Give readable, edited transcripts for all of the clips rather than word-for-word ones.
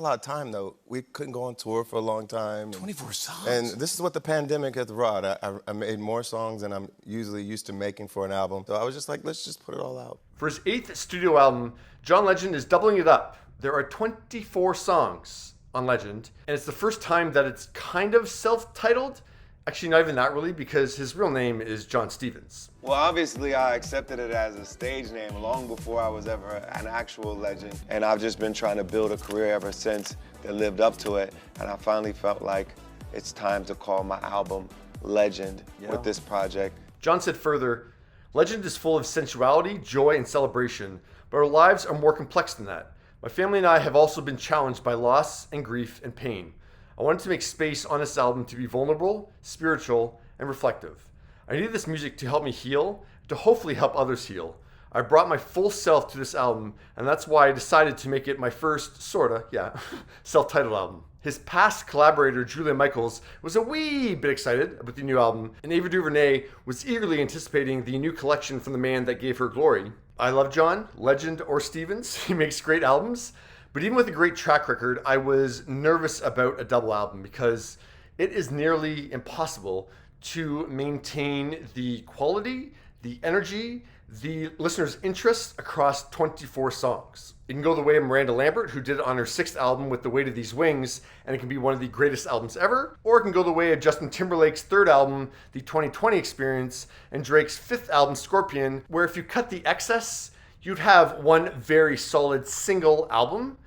lot of time, though. We couldn't go on tour for a long time. 24 songs? And this is what the pandemic has brought. I made more songs than I'm usually used to making for an album. So I was just like, let's just put it all out. For his 8th studio album, John Legend is doubling it up. There are 24 songs on Legend, and it's the first time that it's kind of self-titled. Actually, not even that really, because his real name is John Stevens. Well, obviously, I accepted it as a stage name long before I was ever an actual legend. And I've just been trying to build a career ever since that lived up to it. And I finally felt like it's time to call my album Legend with this project. John said further, Legend is full of sensuality, joy, and celebration, but our lives are more complex than that. My family and I have also been challenged by loss and grief and pain. I wanted to make space on this album to be vulnerable, spiritual, and reflective. I needed this music to help me heal, to hopefully help others heal. I brought my full self to this album, and that's why I decided to make it my first, self-titled album. His past collaborator, Julia Michaels, was a wee bit excited about the new album, and Ava DuVernay was eagerly anticipating the new collection from the man that gave her glory. I love John, Legend or Stevens. He makes great albums. But even with a great track record, I was nervous about a double album because it is nearly impossible to maintain the quality, the energy, the listener's interest across 24 songs. It can go the way of Miranda Lambert, who did it on her 6th album with The Weight of These Wings, and it can be one of the greatest albums ever. Or it can go the way of Justin Timberlake's 3rd album, The 2020 Experience, and Drake's 5th album, Scorpion, where if you cut the excess, you'd have one very solid single album.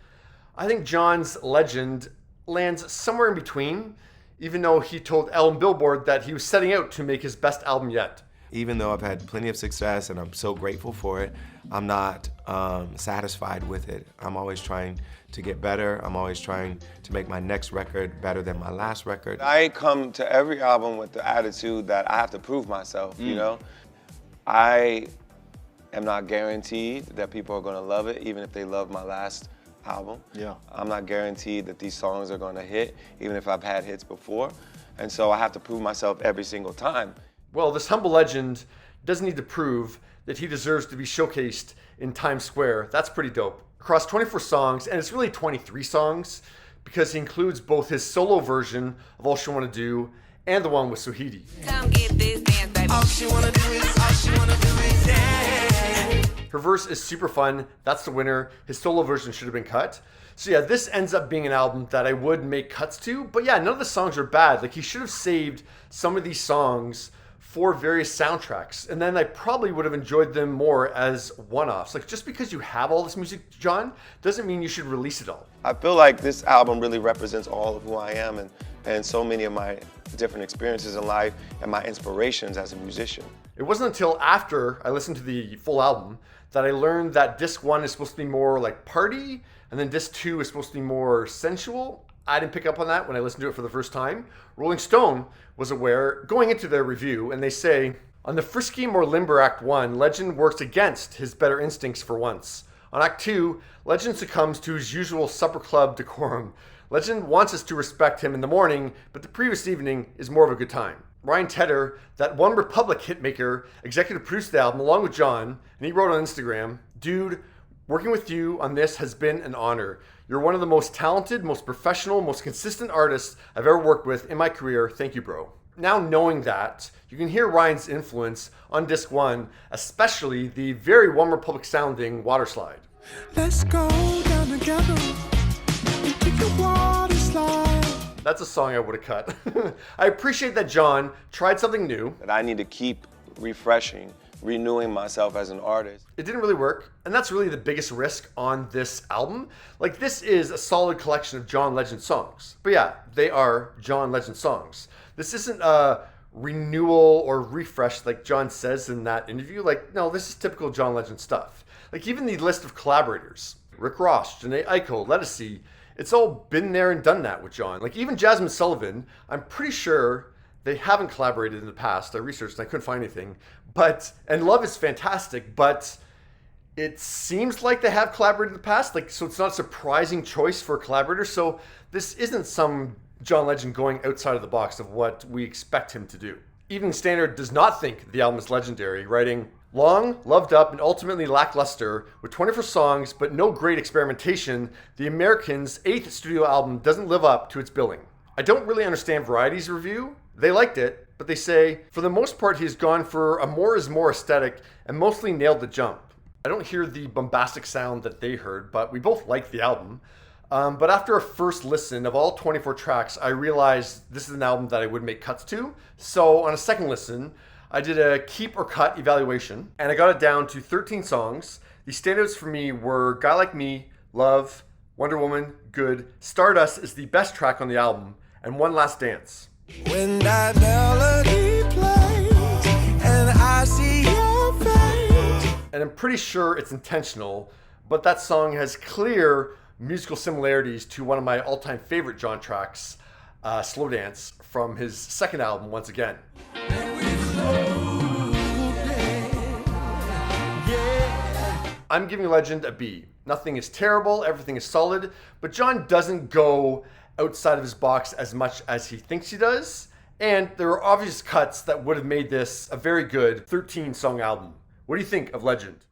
I think John's Legend lands somewhere in between, even though he told Elle and Billboard that he was setting out to make his best album yet. Even though I've had plenty of success and I'm so grateful for it, I'm not satisfied with it. I'm always trying to get better. I'm always trying to make my next record better than my last record. I come to every album with the attitude that I have to prove myself, you know? I am not guaranteed that people are gonna love it, even if they love my last album. Yeah. I'm not guaranteed that these songs are gonna hit, even if I've had hits before. And so I have to prove myself every single time. Well, this humble legend doesn't need to prove that he deserves to be showcased in Times Square. That's pretty dope. Across 24 songs, and it's really 23 songs, because he includes both his solo version of All She Wanna Do and the one with Sohidi. Come get this dance, baby. All she wanna do is dance. Her verse is super fun. That's the winner. His solo version should have been cut. So yeah, this ends up being an album that I would make cuts to. But yeah, none of the songs are bad. Like, he should have saved some of these songs for various soundtracks, and then I probably would have enjoyed them more as one-offs. Like, just because you have all this music, John, doesn't mean you should release it all. I feel like this album really represents all of who I am and so many of my different experiences in life and my inspirations as a musician. It wasn't until after I listened to the full album that I learned that disc 1 is supposed to be more like party, and then disc 2 is supposed to be more sensual. I didn't pick up on that when I listened to it for the first time. Rolling Stone was aware going into their review, and they say, on the frisky, more limber Act 1, Legend works against his better instincts for once. On Act 2, Legend succumbs to his usual supper club decorum. Legend wants us to respect him in the morning, but the previous evening is more of a good time. Ryan Tedder, that One Republic hitmaker, executive produced the album along with John, and he wrote on Instagram, "Dude, working with you on this has been an honor. You're one of the most talented, most professional, most consistent artists I've ever worked with in my career. Thank you, bro." Now knowing that, you can hear Ryan's influence on disc 1, especially the very One Republic sounding Water Slide. Let's go down together and take the water slide. That's a song I would have cut. I appreciate that John tried something new. That I need to keep refreshing, renewing myself as an artist. It didn't really work, and that's really the biggest risk on this album. Like, this is a solid collection of John Legend songs. But yeah, they are John Legend songs. This isn't a renewal or refresh like John says in that interview. Like, no, this is typical John Legend stuff. Like, even the list of collaborators, Rick Ross, Janae Aiko, Lettucey, it's all been there and done that with John. Like, even Jasmine Sullivan, I'm pretty sure they haven't collaborated in the past. I researched and I couldn't find anything. And Love is fantastic, but it seems like they have collaborated in the past. Like, so it's not a surprising choice for a collaborator. So this isn't some John Legend going outside of the box of what we expect him to do. Evening Standard does not think the album is legendary, writing, Long, loved up, and ultimately lackluster, with 24 songs but no great experimentation, the Americans' 8th studio album doesn't live up to its billing. I don't really understand Variety's review. They liked it, but they say, for the most part, he's gone for a more is more aesthetic and mostly nailed the jump. I don't hear the bombastic sound that they heard, but we both liked the album. But after a first listen of all 24 tracks, I realized this is an album that I would make cuts to. So on a second listen, I did a keep or cut evaluation, and I got it down to 13 songs. The standouts for me were Guy Like Me, Love, Wonder Woman, Good, Stardust is the best track on the album, and One Last Dance. When that melody plays and I see your face. And I'm pretty sure it's intentional, but that song has clear musical similarities to one of my all-time favorite John tracks, Slow Dance, from his second album, Once Again. I'm giving Legend a B. Nothing is terrible, everything is solid, but John doesn't go outside of his box as much as he thinks he does, and there are obvious cuts that would have made this a very good 13-song album. What do you think of Legend?